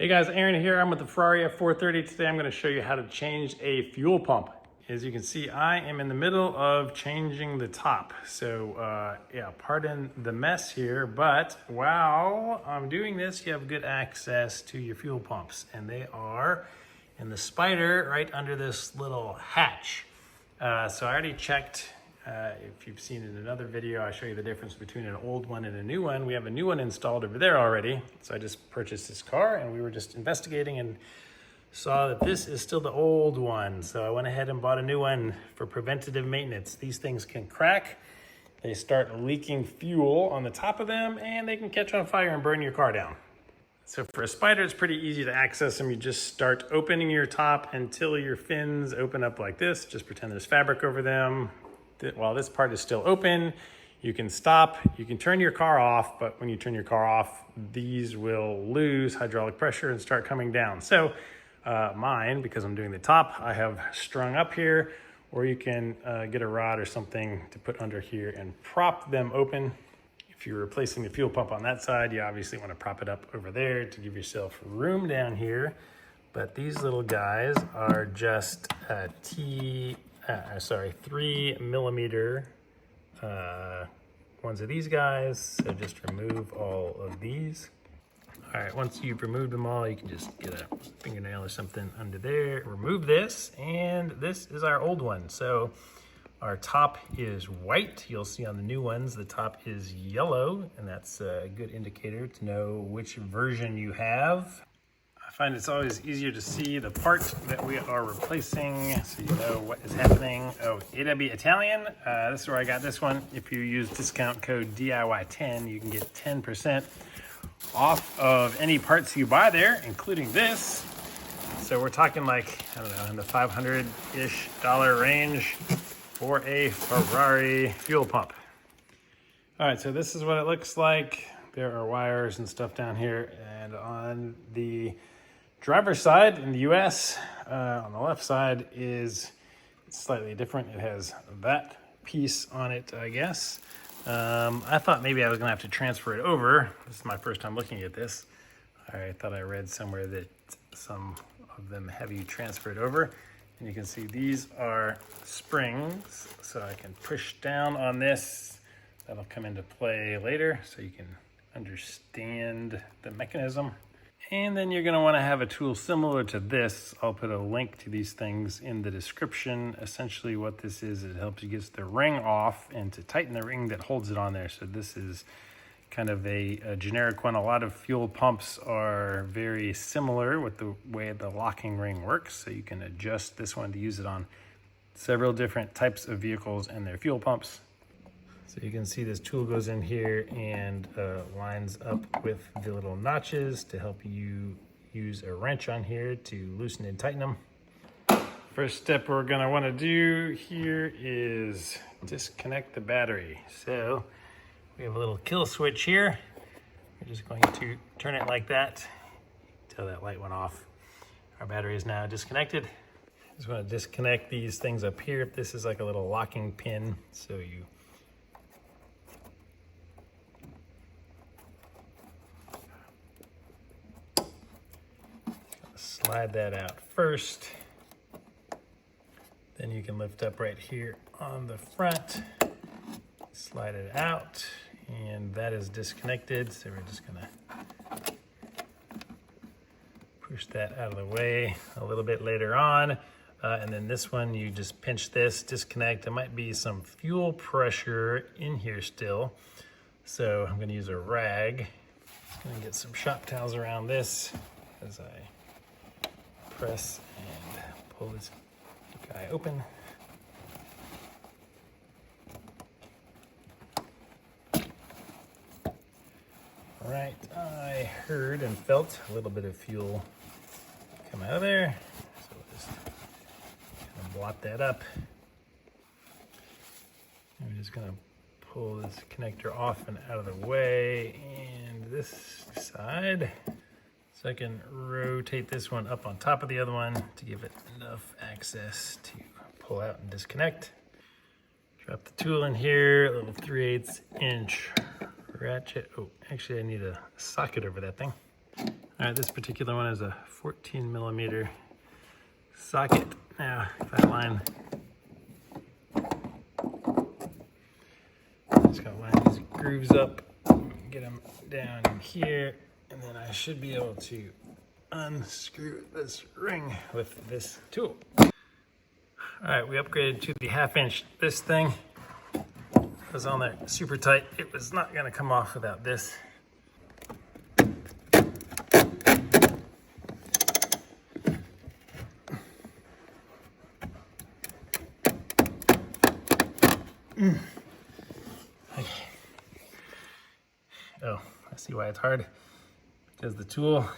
Hey guys, Aaron here. I'm with the Ferrari F430. Today I'm going to show you how to change a fuel pump. As you can see, I am in the middle of changing the top. So yeah, pardon the mess here, but while I'm doing this, you have good access to your fuel pumps. And they are in the Spider right under this little hatch. So I already checked. If you've seen in another video, I show you the difference between an old one and a new one. We have a new one installed over there already. So I just purchased this car and we were just investigating and saw that this is still the old one. So I went ahead and bought a new one for preventative maintenance. These things can crack. They start leaking fuel on the top of them and they can catch on fire and burn your car down. So for a Spider, it's pretty easy to access them. You just start opening your top until your fins open up like this. Just pretend there's fabric over them. While this part is still open, you can stop, you can turn your car off, but when you turn your car off, these will lose hydraulic pressure and start coming down. So mine, because I'm doing the top, I have strung up here, or you can get a rod or something to put under here and prop them open. If you're replacing the fuel pump on that side, you obviously want to prop it up over there to give yourself room down here. But these little guys are just 3mm ones of these guys. So just remove all of these. All right, once you've removed them all, you can just get a fingernail or something under there, remove this, and this is our old one. So our top is white. You'll see on the new ones, the top is yellow, and that's a good indicator to know which version you have. I find it's always easier to see the part that we are replacing so you know what is happening. Oh, AW Italian, this is where I got this one. If you use discount code DIY10, you can get 10% off of any parts you buy there, including this. So we're talking like, I don't know, in the $500-ish range for a Ferrari fuel pump. All right, so this is what it looks like. There are wires and stuff down here, and on the driver's side in the US, on the left side is slightly different. It has that piece on it, I guess. I thought maybe I was gonna have to transfer it over. This is my first time looking at this. I thought I read somewhere that some of them have you transfer it over. And you can see these are springs, so I can push down on this. That'll come into play later, so you can understand the mechanism. And then you're gonna wanna have a tool similar to this. I'll put a link to these things in the description. Essentially what this is, it helps you get the ring off and to tighten the ring that holds it on there. So this is kind of a generic one. A lot of fuel pumps are very similar with the way the locking ring works. So you can adjust this one to use it on several different types of vehicles and their fuel pumps. So you can see this tool goes in here and lines up with the little notches to help you use a wrench on here to loosen and tighten them. First step we're gonna wanna do here is disconnect the battery. So we have a little kill switch here. We're just going to turn it like that until that light went off. Our battery is now disconnected. Just wanna disconnect these things up here. This is like a little locking pin, so you slide that out first. Then you can lift up right here on the front, slide it out, and that is disconnected. So we're just gonna push that out of the way a little bit later on. And then this one, you just pinch this, disconnect. There might be some fuel pressure in here still. So I'm gonna use a rag. I'm gonna get some shop towels around this as I press and pull this guy open. All right, I heard and felt a little bit of fuel come out of there. So we'll just kind of blot that up. I'm just gonna pull this connector off and out of the way, and this side. So I can rotate this one up on top of the other one to give it enough access to pull out and disconnect. Drop the tool in here, a little 3/8 inch ratchet. Oh, actually I need a socket over that thing. All right, this particular one is a 14 millimeter socket. Now, if I line, just gotta line these grooves up, get them down in here, and then I should be able to unscrew this ring with this tool. All right, we upgraded to the 1/2 inch. This thing was on there super tight. It was not gonna come off without this. Okay. Oh, I see why it's hard. Because the tool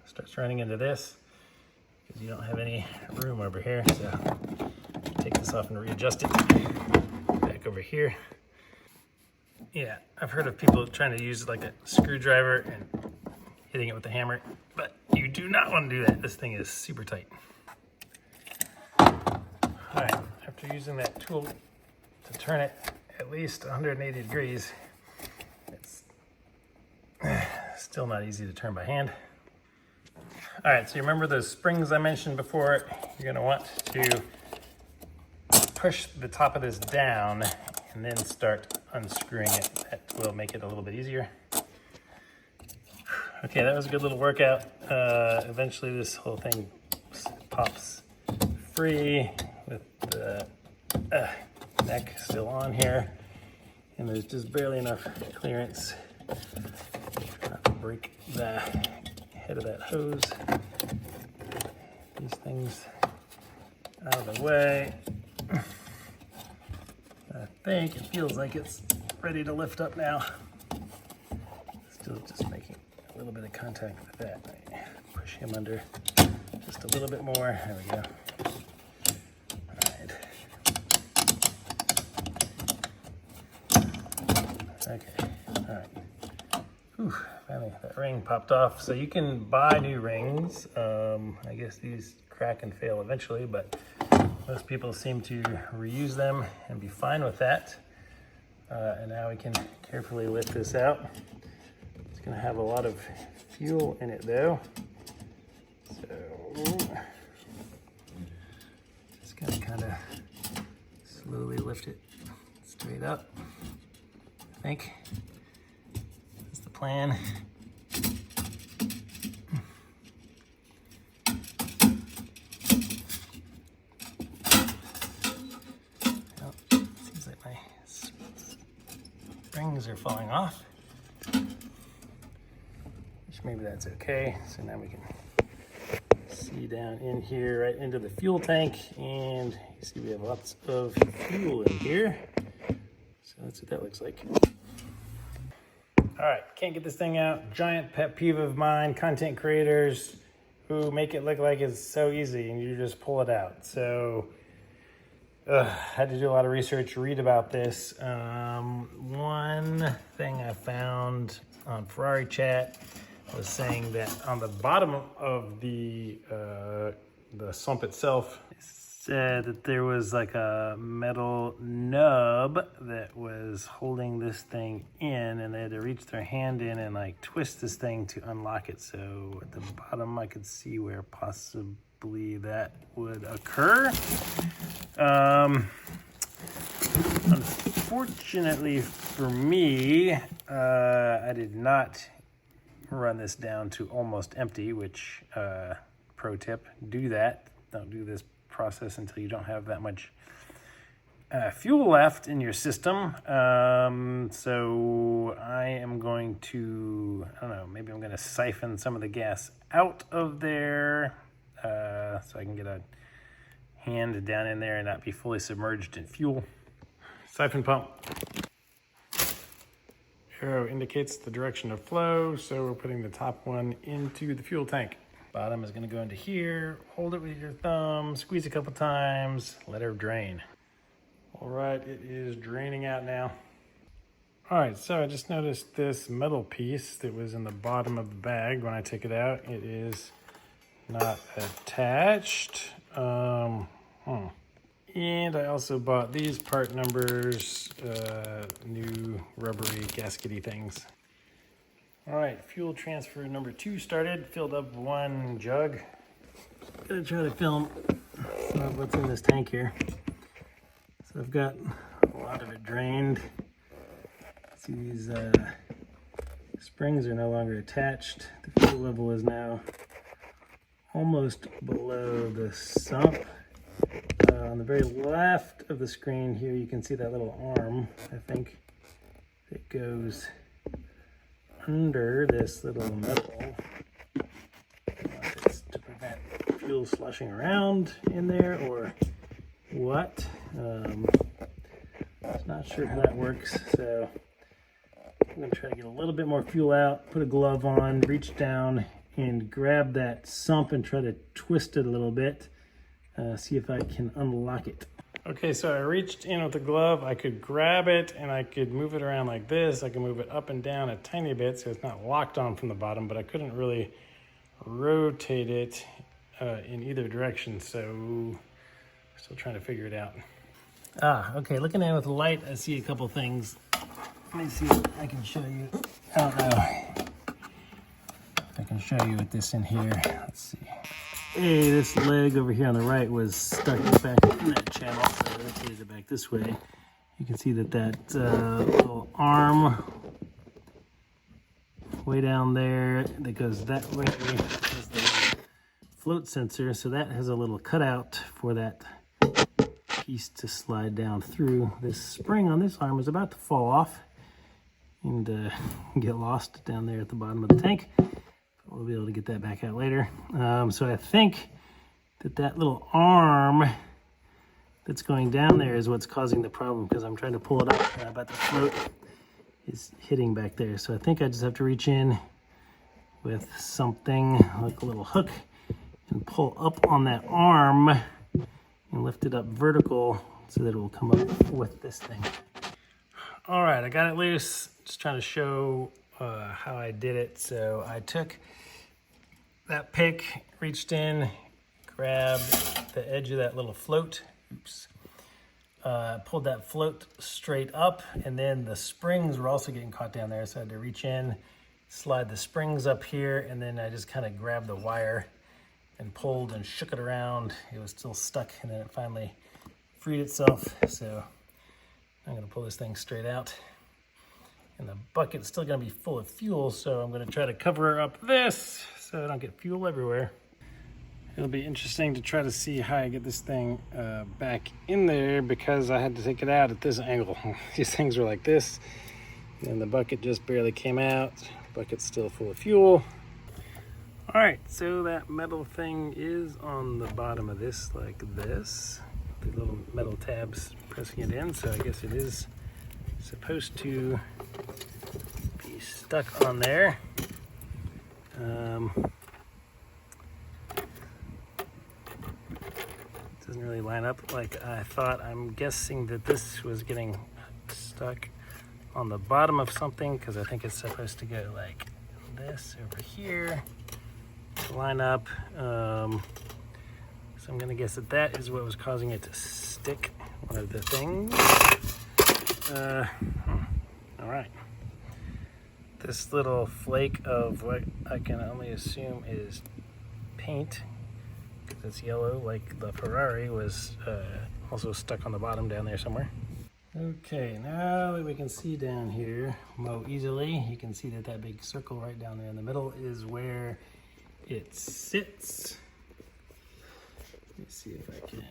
starts running into this, because you don't have any room over here. So take this off and readjust it back over here. Yeah, I've heard of people trying to use like a screwdriver and hitting it with a hammer, but you do not want to do that. This thing is super tight. All right, after using that tool to turn it at least 180 degrees, it's still not easy to turn by hand. All right, so you remember those springs I mentioned before? You're gonna want to push the top of this down and then start unscrewing it. That will make it a little bit easier. Okay, that was a good little workout. Eventually this whole thing pops free with the neck still on here, and there's just barely enough clearance not to break the head of that hose. These things out of the way. I think it feels like it's ready to lift up now. Still just making a little bit of contact with that. Push him under just a little bit more. There we go. Okay, all right. Whew, finally that ring popped off. So you can buy new rings. I guess these crack and fail eventually, but most people seem to reuse them and be fine with that. And now we can carefully lift this out. It's gonna have a lot of fuel in it though. So just gonna kind of slowly lift it straight up. I think that's the plan. Well, seems like my springs are falling off, which maybe that's okay. So now we can see down in here, right into the fuel tank, and you see we have lots of fuel in here. So that's what that looks like. All right, can't get this thing out. Giant pet peeve of mine, content creators who make it look like it's so easy and you just pull it out. So had to do a lot of research, read about this. One thing I found on Ferrari chat was saying that on the bottom of the sump itself, said that there was like a metal nub that was holding this thing in, and they had to reach their hand in and like twist this thing to unlock it. So at the bottom I could see where possibly that would occur. Unfortunately for me, I did not run this down to almost empty, which pro tip, do that. Don't do this process until you don't have that much fuel left in your system. So I am going to, I don't know, maybe I'm going to siphon some of the gas out of there so I can get a hand down in there and not be fully submerged in fuel. Siphon pump. Arrow indicates the direction of flow, so we're putting the top one into the fuel tank. Bottom is going to go into here. Hold it with your thumb, squeeze a couple times, let her drain. All right, it is draining out now. All right, so I just noticed this metal piece that was in the bottom of the bag when I took it out. It is not attached. And I also bought these part numbers, new rubbery gaskety things. All right, fuel transfer number 2 started. Filled up 1 jug. Gonna try to film some of what's in this tank here. So I've got a lot of it drained. See, these springs are no longer attached. The fuel level is now almost below the sump. On the very left of the screen here, you can see that little arm, I think, that goes under this little metal. It's to prevent fuel sloshing around in there or what. I'm not sure how that works, so I'm going to try to get a little bit more fuel out, put a glove on, reach down and grab that sump and try to twist it a little bit, see if I can unlock it. Okay, so I reached in with the glove. I could grab it and I could move it around like this. I could move it up and down a tiny bit so it's not locked on from the bottom, but I couldn't really rotate it in either direction, so still trying to figure it out. Okay, looking at it with the light, I see a couple things. Let me see if I can show you. I don't know if I can show you with this in here. Let's see. Hey, this leg over here on the right was stuck back in that channel, so I rotated it back this way. You can see that little arm way down there that goes that way is the float sensor, so that has a little cutout for that piece to slide down through. This spring on this arm is about to fall off and get lost down there at the bottom of the tank. We'll be able to get that back out later. So I think that little arm that's going down there is what's causing the problem, because I'm trying to pull it up and about the float is hitting back there. So I think I just have to reach in with something like a little hook and pull up on that arm and lift it up vertical so that it will come up with this thing. All right, I got it loose. Just trying to show how I did it. So I took that pick, reached in, grabbed the edge of that little float. Oops. Pulled that float straight up, and then the springs were also getting caught down there. So I had to reach in, slide the springs up here, and then I just kind of grabbed the wire and pulled and shook it around. It was still stuck, and then it finally freed itself. So I'm gonna pull this thing straight out. And the bucket's still gonna be full of fuel, so I'm gonna try to cover up this so I don't get fuel everywhere. It'll be interesting to try to see how I get this thing back in there, because I had to take it out at this angle. These things were like this, and the bucket just barely came out. Bucket's still full of fuel. All right, so that metal thing is on the bottom of this like this. The little metal tabs pressing it in, so I guess it is supposed to be stuck on there. Doesn't really line up like I thought. I'm guessing that this was getting stuck on the bottom of something, because I think it's supposed to go like this over here to line up. So I'm gonna guess that is what was causing it to stick, one of the things. All right. This little flake of what I can only assume is paint, because it's yellow like the Ferrari, was also stuck on the bottom down there somewhere. Okay, now that we can see down here more easily, you can see that big circle right down there in the middle is where it sits. Let me see if I can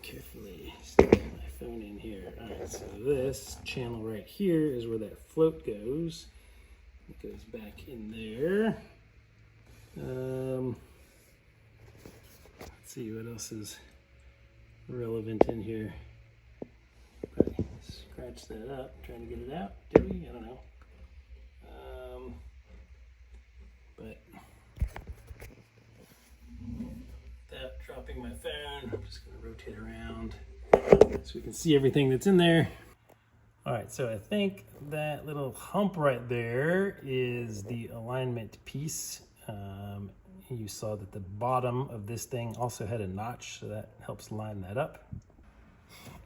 carefully stick my phone in here. All right, so this channel right here is where that float goes. It goes back in there. Let's see what else is relevant in here. Probably scratch that up, trying to get it out. Do we? I don't know. But without dropping my phone, I'm just going to rotate around so we can see everything that's in there. All right, so I think that little hump right there is the alignment piece. You saw that the bottom of this thing also had a notch, so that helps line that up.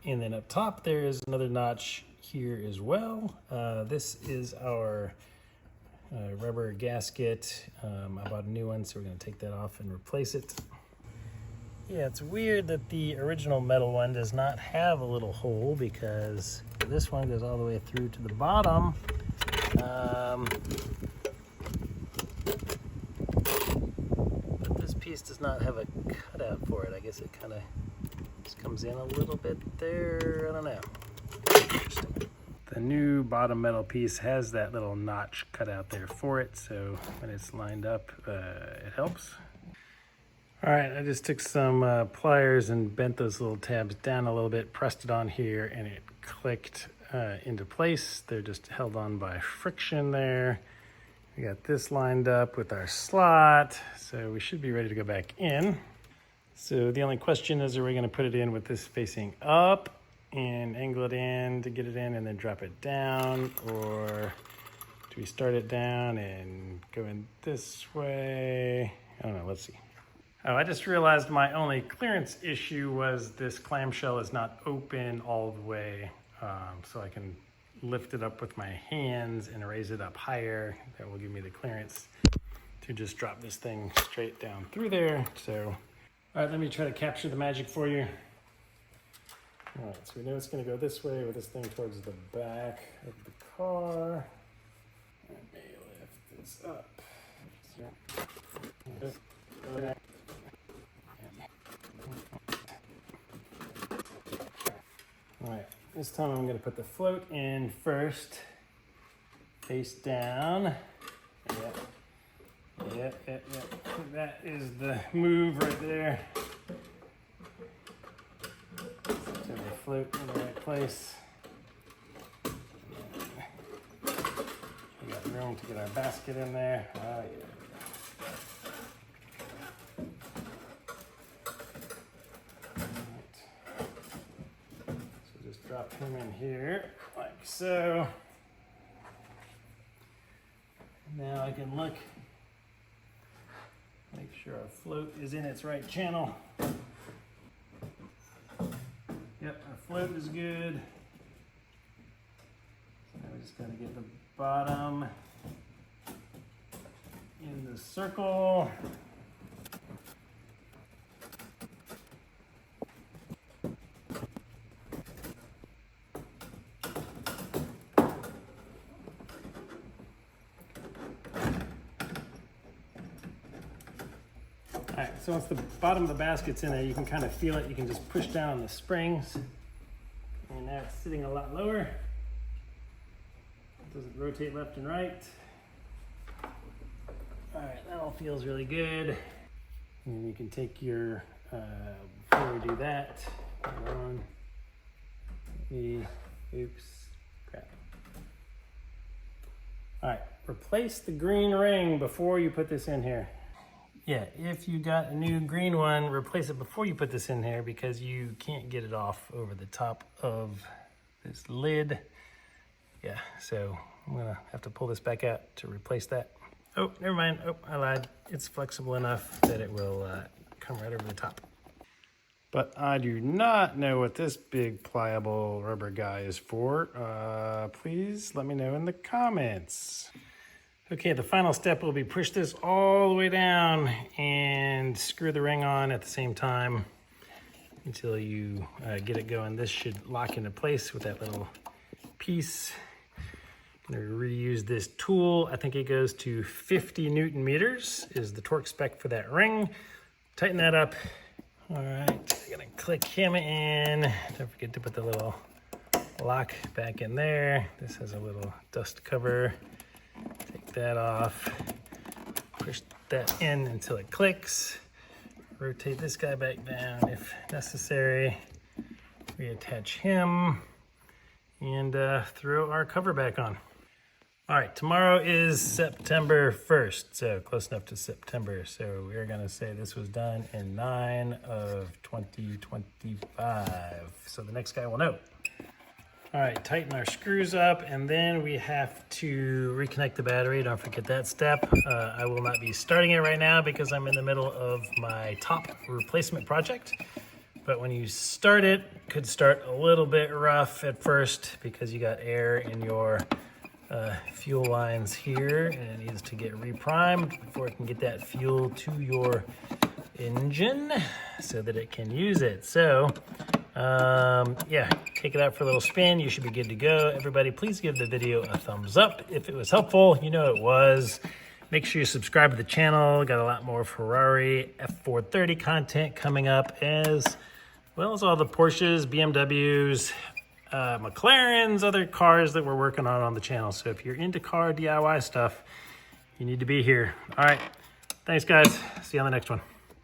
And then up top there is another notch here as well. This is our rubber gasket. I bought a new one, so we're going to take that off and replace it. Yeah, it's weird that the original metal one does not have a little hole, because this one goes all the way through to the bottom. But this piece does not have a cutout for it. I guess it kind of just comes in a little bit there. I don't know. Interesting. The new bottom metal piece has that little notch cut out there for it, so when it's lined up, it helps. All right, I just took some pliers and bent those little tabs down a little bit, pressed it on here, and it clicked into place. They're just held on by friction there. We got this lined up with our slot, so we should be ready to go back in. So the only question is, are we gonna put it in with this facing up and angle it in to get it in and then drop it down, or do we start it down and go in this way? I don't know, let's see. Oh, I just realized my only clearance issue was this clamshell is not open all the way, so I can lift it up with my hands and raise it up higher. That will give me the clearance to just drop this thing straight down through there. So, all right, let me try to capture the magic for you. All right, so we know it's going to go this way with this thing towards the back of the car. Let me lift this up. All right, this time I'm going to put the float in first, face down. Yep. That is the move right there. Float in the right place. We got room to get our basket in there. Oh yeah. Right. So just drop him in here like so. Now I can look, make sure our float is in its right channel. Yep, our float is good. Now we just got to get the bottom in the circle. All right, so once the bottom of the basket's in there, you can kind of feel it. You can just push down on the springs. And now it's sitting a lot lower. It doesn't rotate left and right. All right, that all feels really good. And then you can take your, before we do that, oops, crap. All right, replace the green ring before you put this in here. Yeah, if you got a new green one, replace it before you put this in here, because you can't get it off over the top of this lid. Yeah, so I'm gonna have to pull this back out to replace that. Oh, never mind. Oh, I lied. It's flexible enough that it will come right over the top. But I do not know what this big pliable rubber guy is for. Please let me know in the comments. Okay, the final step will be push this all the way down and screw the ring on at the same time until you get it going. This should lock into place with that little piece. I'm gonna reuse this tool. I think it goes to 50 Newton meters is the torque spec for that ring. Tighten that up. All right, I'm gonna click him in. Don't forget to put the little lock back in there. This has a little dust cover. Take that off, push that in until it clicks, rotate this guy back down if necessary, reattach him, and throw our cover back on. All right, tomorrow is September 1st, so close enough to September. So we're gonna say this was done in 9/2025. So the next guy will know. All right, tighten our screws up, and then we have to reconnect the battery. Don't forget that step. I will not be starting it right now because I'm in the middle of my top replacement project. But when you start it, could start a little bit rough at first because you got air in your fuel lines here, and it needs to get reprimed before it can get that fuel to your engine so that it can use it. So yeah, take it out for a little spin. You should be good to go. Everybody, please give the video a thumbs up if it was helpful. You know it was. Make sure you subscribe to the channel. Got a lot more Ferrari F430 content coming up, as well as all the Porsches, BMWs, McLarens, other cars that we're working on the channel. So if you're into car DIY stuff, you need to be here. All right, thanks guys. See you on the next one.